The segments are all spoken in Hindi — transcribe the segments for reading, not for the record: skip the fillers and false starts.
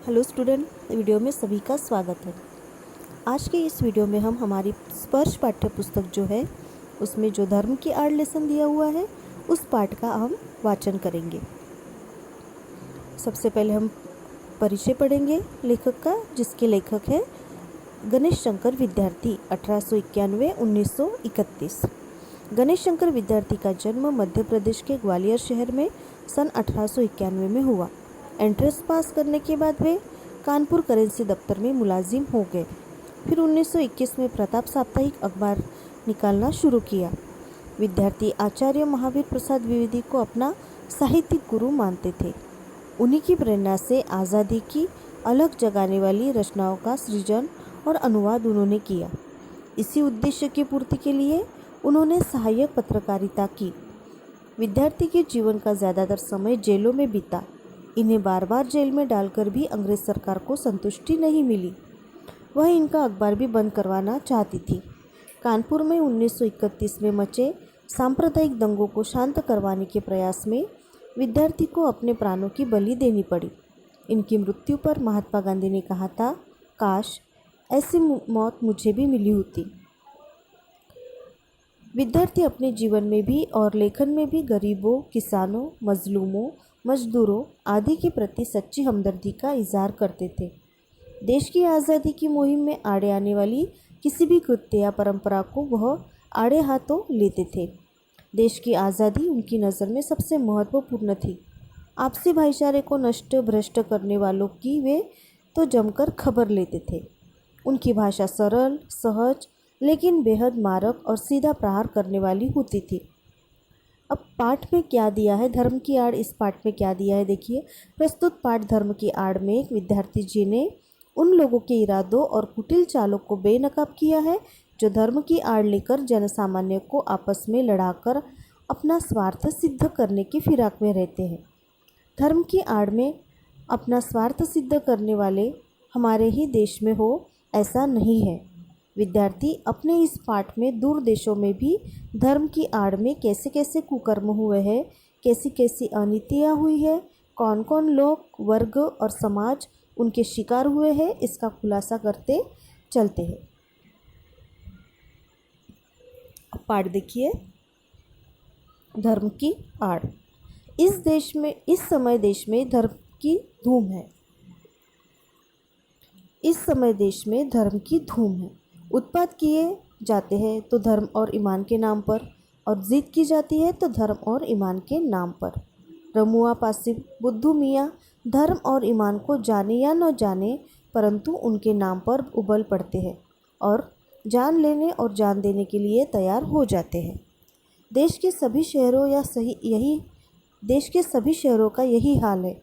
हेलो स्टूडेंट, वीडियो में सभी का स्वागत है। आज के इस वीडियो में हम हमारी स्पर्श पाठ्य पुस्तक जो है उसमें जो धर्म की आड़ लेसन दिया हुआ है उस पाठ का हम वाचन करेंगे। सबसे पहले हम परिचय पढ़ेंगे लेखक का, जिसके लेखक है गणेश शंकर विद्यार्थी 1891-1931। गणेश शंकर विद्यार्थी का जन्म मध्य प्रदेश के ग्वालियर शहर में सन 1891 में हुआ। एंट्रेंस पास करने के बाद वे कानपुर करेंसी दफ्तर में मुलाजिम हो गए। फिर 1921 में प्रताप साप्ताहिक अखबार निकालना शुरू किया। विद्यार्थी आचार्य महावीर प्रसाद द्विवेदी को अपना साहित्यिक गुरु मानते थे। उन्हीं की प्रेरणा से आज़ादी की अलग जगाने वाली रचनाओं का सृजन और अनुवाद उन्होंने किया। इसी उद्देश्य की पूर्ति के लिए उन्होंने सहायक पत्रकारिता की। विद्यार्थी के जीवन का ज़्यादातर समय जेलों में बीता। इन्हें बार बार जेल में डालकर भी अंग्रेज सरकार को संतुष्टि नहीं मिली। वह इनका अखबार भी बंद करवाना चाहती थी। कानपुर में 1931 में मचे सांप्रदायिक दंगों को शांत करवाने के प्रयास में विद्यार्थी को अपने प्राणों की बलि देनी पड़ी। इनकी मृत्यु पर महात्मा गांधी ने कहा था, काश ऐसी मौत मुझे भी मिली होती। विद्यार्थी अपने जीवन में भी और लेखन में भी गरीबों, किसानों, मजलूमों, मजदूरों आदि के प्रति सच्ची हमदर्दी का इजहार करते थे। देश की आज़ादी की मुहिम में आड़े आने वाली किसी भी कृत्य या परंपरा को वह आड़े हाथों लेते थे। देश की आज़ादी उनकी नज़र में सबसे महत्वपूर्ण थी। आपसी भाईचारे को नष्ट भ्रष्ट करने वालों की वे तो जमकर खबर लेते थे। उनकी भाषा सरल, सहज लेकिन बेहद मारक और सीधा प्रहार करने वाली होती थी। अब पाठ में क्या दिया है, धर्म की आड़ इस पाठ में क्या दिया है, देखिए। प्रस्तुत पाठ धर्म की आड़ में एक विद्यार्थी जी ने उन लोगों के इरादों और कुटिल चालों को बेनकाब किया है जो धर्म की आड़ लेकर जनसामान्य को आपस में लड़ाकर अपना स्वार्थ सिद्ध करने की फिराक में रहते हैं। धर्म की आड़ में अपना स्वार्थ सिद्ध करने वाले हमारे ही देश में हो, ऐसा नहीं है। विद्यार्थी अपने इस पाठ में दूर देशों में भी धर्म की आड़ में कैसे कैसे कुकर्म हुए हैं, कैसी कैसी अनीतियाँ हुई है, कौन कौन लोग, वर्ग और समाज उनके शिकार हुए हैं, इसका खुलासा करते चलते हैं। पाठ देखिए, धर्म की आड़। इस समय देश में धर्म की धूम है। इस समय देश में धर्म की धूम है। उत्पात किए जाते हैं तो धर्म और ईमान के नाम पर, और जिद की जाती है तो धर्म और ईमान के नाम पर। रमुआ पासिब बुद्धू मियाँ धर्म और ईमान को जाने या न जाने, परंतु उनके नाम पर उबल पड़ते हैं और जान लेने और जान देने के लिए तैयार हो जाते हैं। देश के सभी शहरों का यही हाल है।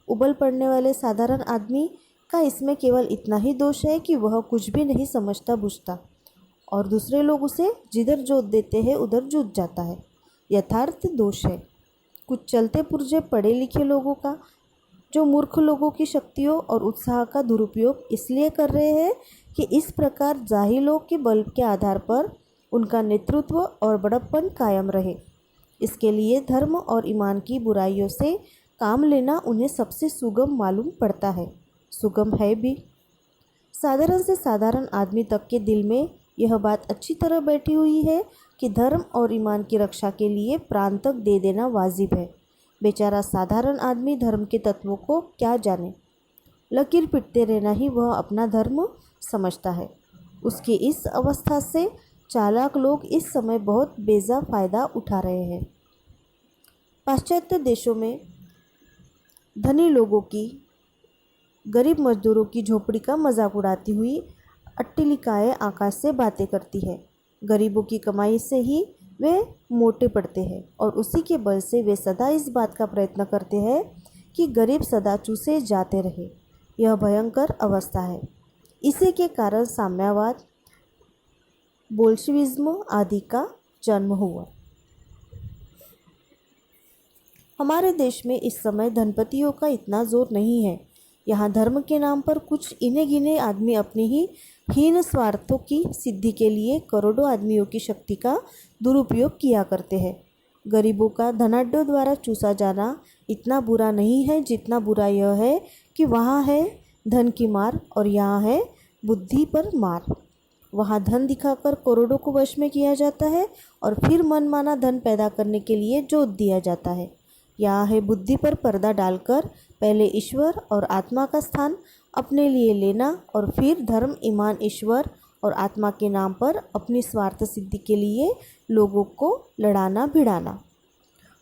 उबल पड़ने वाले साधारण आदमी का इसमें केवल इतना ही दोष है कि वह कुछ भी नहीं समझता बुझता और दूसरे लोग उसे जिधर जोत देते हैं उधर जुट जाता है। यथार्थ दोष है कुछ चलते पुर्जे पढ़े लिखे लोगों का, जो मूर्ख लोगों की शक्तियों और उत्साह का दुरुपयोग इसलिए कर रहे हैं कि इस प्रकार जाहिलों के बल के आधार पर उनका नेतृत्व और बड़प्पन कायम रहे। इसके लिए धर्म और ईमान की बुराइयों से काम लेना उन्हें सबसे सुगम मालूम पड़ता है। सुगम है भी। साधारण से साधारण आदमी तक के दिल में यह बात अच्छी तरह बैठी हुई है कि धर्म और ईमान की रक्षा के लिए प्राण तक दे देना वाजिब है। बेचारा साधारण आदमी धर्म के तत्वों को क्या जाने, लकीर पीटते रहना ही वह अपना धर्म समझता है। उसकी इस अवस्था से चालाक लोग इस समय बहुत बेजा फ़ायदा उठा रहे हैं। पाश्चात्य देशों में धनी लोगों की गरीब मजदूरों की झोपड़ी का मजाक उड़ाती हुई अट्टलिकाएँ आकाश से बातें करती है। गरीबों की कमाई से ही वे मोटे पड़ते हैं और उसी के बल से वे सदा इस बात का प्रयत्न करते हैं कि गरीब सदा चूसे जाते रहे। यह भयंकर अवस्था है। इसी के कारण साम्यवाद, बोल्शेविज्म आदि का जन्म हुआ। हमारे देश में इस समय धनपतियों का इतना जोर नहीं है। यहाँ धर्म के नाम पर कुछ इने गिने आदमी अपनी ही हीन स्वार्थों की सिद्धि के लिए करोड़ों आदमियों की शक्ति का दुरुपयोग किया करते हैं। गरीबों का धनाढ्यों द्वारा चूसा जाना इतना बुरा नहीं है जितना बुरा यह है कि वहाँ है धन की मार और यहाँ है बुद्धि पर मार। वहाँ धन दिखाकर करोड़ों को वश में किया जाता है और फिर मनमाना धन पैदा करने के लिए जोत दिया जाता है। यहाँ है बुद्धि पर पर्दा डालकर पहले ईश्वर और आत्मा का स्थान अपने लिए लेना और फिर धर्म, ईमान, ईश्वर और आत्मा के नाम पर अपनी स्वार्थ सिद्धि के लिए लोगों को लड़ाना भिड़ाना।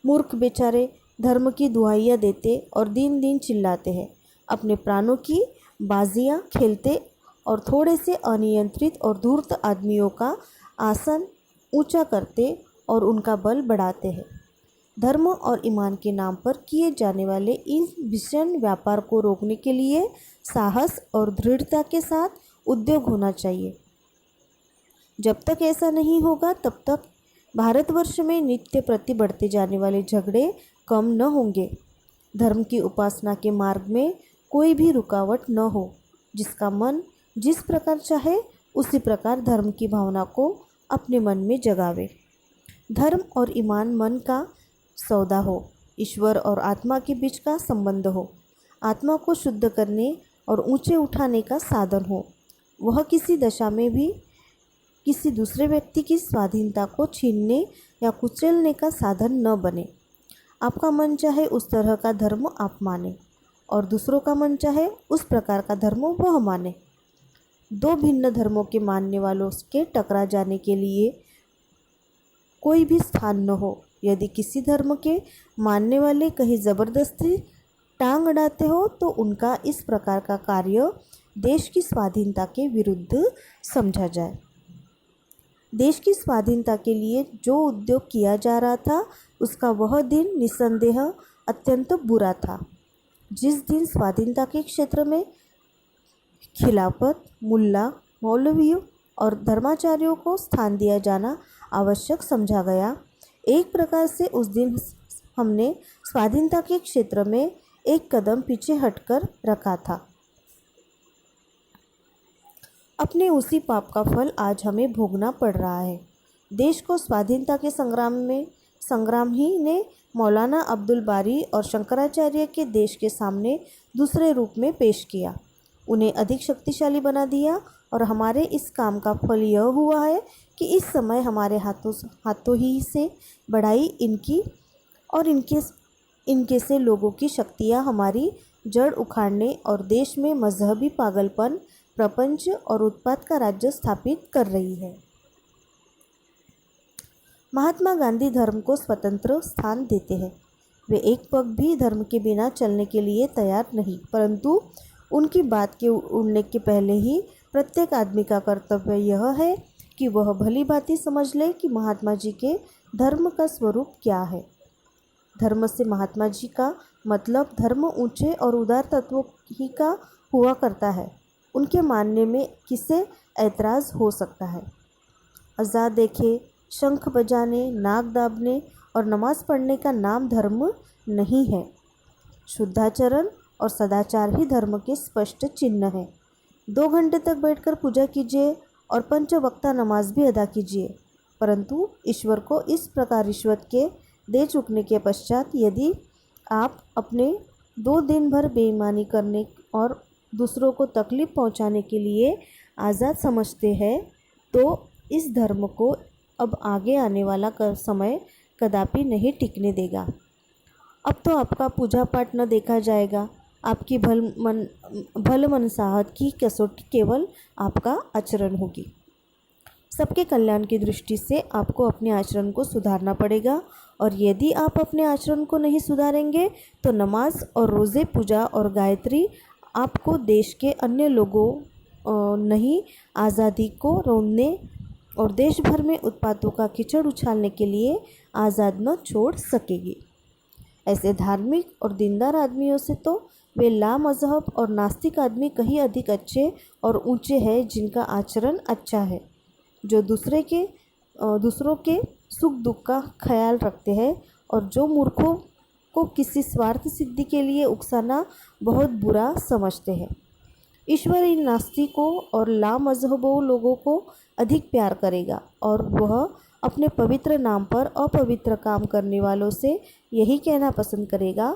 मूर्ख बेचारे धर्म की दुहाइयाँ देते और दिन दिन चिल्लाते हैं, अपने प्राणों की बाजियाँ खेलते और थोड़े से अनियंत्रित और धूर्त आदमियों का आसन ऊंचा करते और उनका बल बढ़ाते हैं। धर्म और ईमान के नाम पर किए जाने वाले इन भीषण व्यापार को रोकने के लिए साहस और दृढ़ता के साथ उद्योग होना चाहिए। जब तक ऐसा नहीं होगा तब तक भारतवर्ष में नित्य प्रति बढ़ते जाने वाले झगड़े कम न होंगे। धर्म की उपासना के मार्ग में कोई भी रुकावट न हो। जिसका मन जिस प्रकार चाहे उसी प्रकार धर्म की भावना को अपने मन में जगावे। धर्म और ईमान मन का सौदा हो, ईश्वर और आत्मा के बीच का संबंध हो, आत्मा को शुद्ध करने और ऊंचे उठाने का साधन हो। वह किसी दशा में भी किसी दूसरे व्यक्ति की स्वाधीनता को छीनने या कुचलने का साधन न बने। आपका मन चाहे उस तरह का धर्म आप माने और दूसरों का मन चाहे उस प्रकार का धर्म वह माने। दो भिन्न धर्मों के मानने वालों के टकरा जाने के लिए कोई भी स्थान न हो। यदि किसी धर्म के मानने वाले कहीं ज़बरदस्ती टांग अड़ाते हो तो उनका इस प्रकार का कार्य देश की स्वाधीनता के विरुद्ध समझा जाए। देश की स्वाधीनता के लिए जो उद्योग किया जा रहा था उसका वह दिन निस्संदेह अत्यंत बुरा था। जिस दिन स्वाधीनता के क्षेत्र में खिलाफत, मुल्ला, मौलवियों और धर्माचार्यों को स्थान दिया जाना आवश्यक समझा गया, एक प्रकार से उस दिन हमने स्वाधीनता के क्षेत्र में एक कदम पीछे हटकर रखा था। अपने उसी पाप का फल आज हमें भोगना पड़ रहा है। देश को स्वाधीनता के संग्राम ही ने मौलाना अब्दुल बारी और शंकराचार्य के देश के सामने दूसरे रूप में पेश किया, उन्हें अधिक शक्तिशाली बना दिया और हमारे इस काम का फल यह हुआ है कि इस समय हमारे हाथों ही से बढ़ाई इनकी और इनके से लोगों की शक्तियाँ हमारी जड़ उखाड़ने और देश में मजहबी पागलपन, प्रपंच और उत्पात का राज्य स्थापित कर रही है। महात्मा गांधी धर्म को स्वतंत्र स्थान देते हैं। वे एक पग भी धर्म के बिना चलने के लिए तैयार नहीं, परंतु उनकी बात के उड़ने के पहले ही प्रत्येक आदमी का कर्तव्य यह है कि वह भली भांति समझ ले कि महात्मा जी के धर्म का स्वरूप क्या है। धर्म से महात्मा जी का मतलब धर्म ऊंचे और उदार तत्वों ही का हुआ करता है। उनके मानने में किसे ऐतराज़ हो सकता है? अज़ा देखे, शंख बजाने, नाक दाबने और नमाज पढ़ने का नाम धर्म नहीं है। शुद्धाचरण और सदाचार ही धर्म के स्पष्ट चिन्ह हैं। 2 घंटे तक बैठकर पूजा कीजिए और पंचवक्ता नमाज भी अदा कीजिए, परंतु ईश्वर को इस प्रकार रिश्वत के दे चुकने के पश्चात यदि आप अपने 2 दिन भर बेईमानी करने और दूसरों को तकलीफ़ पहुंचाने के लिए आज़ाद समझते हैं तो इस धर्म को अब आगे आने वाला समय कदापि नहीं टिकने देगा। अब तो आपका पूजा पाठ न देखा जाएगा, आपकी भल मनसाहत की कसौटी केवल आपका आचरण होगी। सबके कल्याण की दृष्टि से आपको अपने आचरण को सुधारना पड़ेगा और यदि आप अपने आचरण को नहीं सुधारेंगे तो नमाज और रोज़े, पूजा और गायत्री आपको देश के अन्य लोगों नहीं आज़ादी को रोकने और देश भर में उत्पातों का कीचड़ उछालने के लिए आज़ाद न छोड़ सकेगी। ऐसे धार्मिक और दीनदार आदमियों से तो वे लामज़हब और नास्तिक आदमी कहीं अधिक अच्छे और ऊंचे हैं जिनका आचरण अच्छा है, जो दूसरों के सुख दुख का ख्याल रखते हैं और जो मूर्खों को किसी स्वार्थ सिद्धि के लिए उकसाना बहुत बुरा समझते हैं। ईश्वर इन नास्तिकों और लामज़हबों लोगों को अधिक प्यार करेगा और वह अपने पवित्र नाम पर अपवित्र काम करने वालों से यही कहना पसंद करेगा,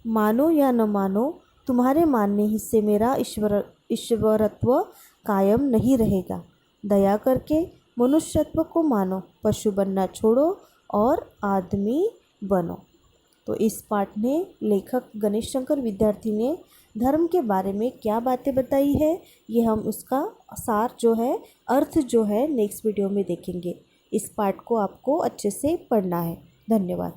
मानो या न मानो, तुम्हारे मानने ही से मेरा ईश्वरत्व कायम नहीं रहेगा। दया करके मनुष्यत्व को मानो, पशु बनना छोड़ो और आदमी बनो। तो इस पाठ ने लेखक गणेश शंकर विद्यार्थी ने धर्म के बारे में क्या बातें बताई है, ये हम उसका सार जो है, अर्थ जो है, नेक्स्ट वीडियो में देखेंगे। इस पाठ को आपको अच्छे से पढ़ना है। धन्यवाद।